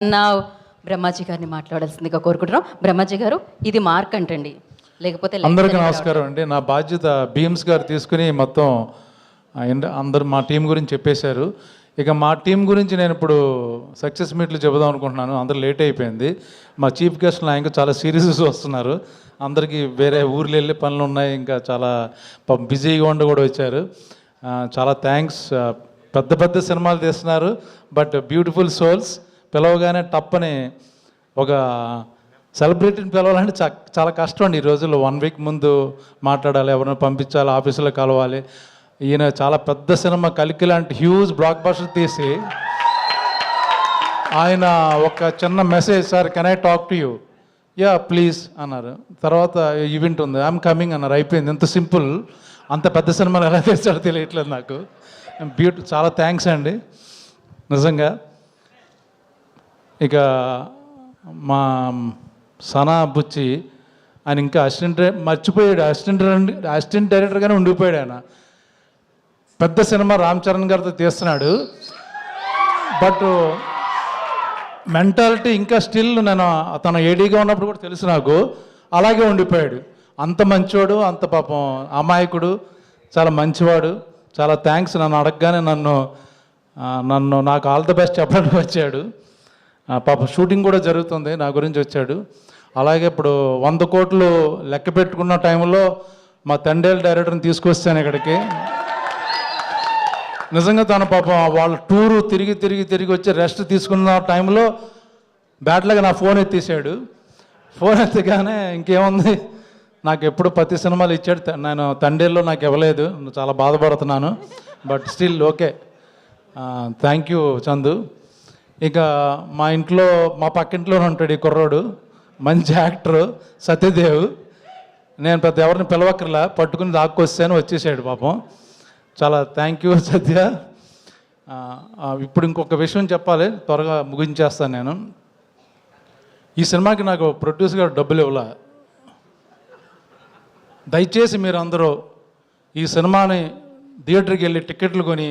నా బ్రహ్మాజీ గారిని మాట్లాడాల్సిందిగా కోరుకుంటున్నాం. బ్రహ్మాజీ గారు, ఇది మార్క్ అంటండి, లేకపోతే అందరికీ నమస్కారం అండి. నా బాధ్యత భీమ్స్ గారు తీసుకుని మొత్తం అందరు మా టీం గురించి చెప్పేశారు. ఇక మా టీం గురించి నేను ఇప్పుడు సక్సెస్ మీట్లు చెబుదాం అనుకుంటున్నాను. అందరూ లేట్ అయిపోయింది. మా చీఫ్ గెస్ట్లు ఇంకా చాలా సీరియస్ వస్తున్నారు. అందరికీ వేరే ఊర్లు వెళ్ళే పనులు ఉన్నాయి, ఇంకా చాలా బిజీగా ఉండి కూడా వచ్చారు. చాలా థ్యాంక్స్. పెద్ద పెద్ద సినిమాలు తీస్తున్నారు, బట్ బ్యూటిఫుల్ సోల్స్. పిలవగానే టప్పని ఒక సెలబ్రిటీని పిలవాలంటే చాలా కష్టం అండి ఈ రోజుల్లో. 1 వీక్ ముందు మాట్లాడాలి, ఎవరిని పంపించాలి, ఆఫీసులో కలవాలి. ఈయన చాలా పెద్ద సినిమా కలికి లాంటి హ్యూజ్ బ్లాక్ బస్టర్ తీసి ఆయన ఒక చిన్న message, sir can I talk to you, yeah please అన్నారు. తర్వాత ఈవెంట్ ఉంది, ఐఎమ్ కమింగ్ అన్నారు. అయిపోయింది. ఎంత సింపుల్. అంత పెద్ద సినిమాలు ఎలా చేస్తాడో తెలియట్లేదు నాకు. చాలా థ్యాంక్స్ అండి నిజంగా. ఇక మా సనా బుచ్చి ఆయన ఇంకా మర్చిపోయాడు. అసిస్టెంట్ డైరెక్టర్గానే ఉండిపోయాడు. ఆయన పెద్ద సినిమా రామ్ చరణ్ గారితో తీస్తున్నాడు, బట్ మెంటాలిటీ ఇంకా స్టిల్ నేను తన ఏడీగా ఉన్నప్పుడు కూడా తెలుసు నాకు, అలాగే ఉండిపోయాడు. అంత మంచివాడు, అంత పాపం అమాయకుడు, చాలా మంచివాడు. చాలా థ్యాంక్స్. నన్ను అడగగానే నాకు ఆల్ ద బెస్ట్ చెప్పడానికి వచ్చాడు. పాప షూటింగ్ కూడా జరుగుతుంది, నా గురించి వచ్చాడు. అలాగే ఇప్పుడు 100 కోట్లు లెక్క పెట్టుకున్న టైంలో మా తండేల్ డైరెక్టర్ని తీసుకొస్తాను ఇక్కడికి. నిజంగా తన పాపం వాళ్ళ టూరు తిరిగి వచ్చి రెస్ట్ తీసుకున్న టైంలో బ్యాట్లాగా నా ఫోన్ ఎత్తేసాడు. ఫోన్ ఎత్తగానే ఇంకేముంది, నాకు ఎప్పుడు 10 సినిమాలు ఇచ్చాడు. నేను తండేల్లో నాకు ఇవ్వలేదు, చాలా బాధపడుతున్నాను. But still okay. Thank you Chandu. ఇక మా ఇంట్లో, మా పక్కింట్లోనే ఉంటాడు ఈ కుర్రోడు, మంచి యాక్టరు సత్యదేవ్. నేను పెద్ద ఎవరిని పిలవక్కర్లా, పట్టుకుని దాక్కొస్తాను, వచ్చేసాడు పాపం. చాలా థ్యాంక్ యూ సత్య. ఇప్పుడు ఇంకొక విషయం చెప్పాలి, త్వరగా ముగించేస్తాను నేను. ఈ సినిమాకి నాకు ప్రొడ్యూసర్ గారు డబ్బులు ఇవ్వాల. దయచేసి మీరు అందరూ ఈ సినిమాని థియేటర్కి వెళ్ళి టికెట్లు కొని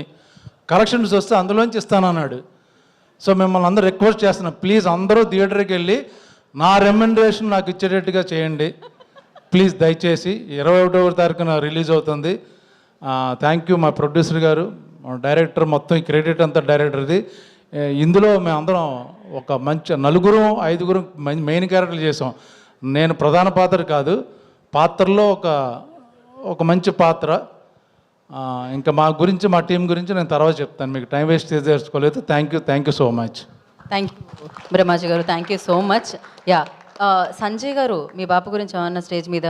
కలెక్షన్స్ వస్తే అందులోంచి ఇస్తానన్నాడు. సో మిమ్మల్ని అందరూ రిక్వెస్ట్ చేస్తున్నాను, ప్లీజ్ అందరూ థియేటర్కి వెళ్ళి నా రెమ్యునరేషన్ నాకు ఇచ్చేటట్టుగా చేయండి ప్లీజ్, దయచేసి. 21వ తారీఖున రిలీజ్ అవుతుంది. థ్యాంక్ యూ మా ప్రొడ్యూసర్ గారు, డైరెక్టర్, మొత్తం ఈ క్రెడిట్ అంతా డైరెక్టర్ది. ఇందులో మేమందరం ఒక మంచి 4-5 మెయిన్ క్యారెక్టర్లు చేసాం. నేను ప్రధాన పాత్ర కాదు, పాత్రలో ఒక మంచి పాత్ర. ఇంకా మా గురించి, మా టీం గురించి నేను తర్వాత చెప్తాను, మీకు టైం వేస్ట్ చేసుకోలేదు. Thank you so much. Thank you Brahmaji గారు, thank you so much. Yeah, Sanjay గారు, మీ బాపు గురించి ఏమన్నా స్టేజ్ మీద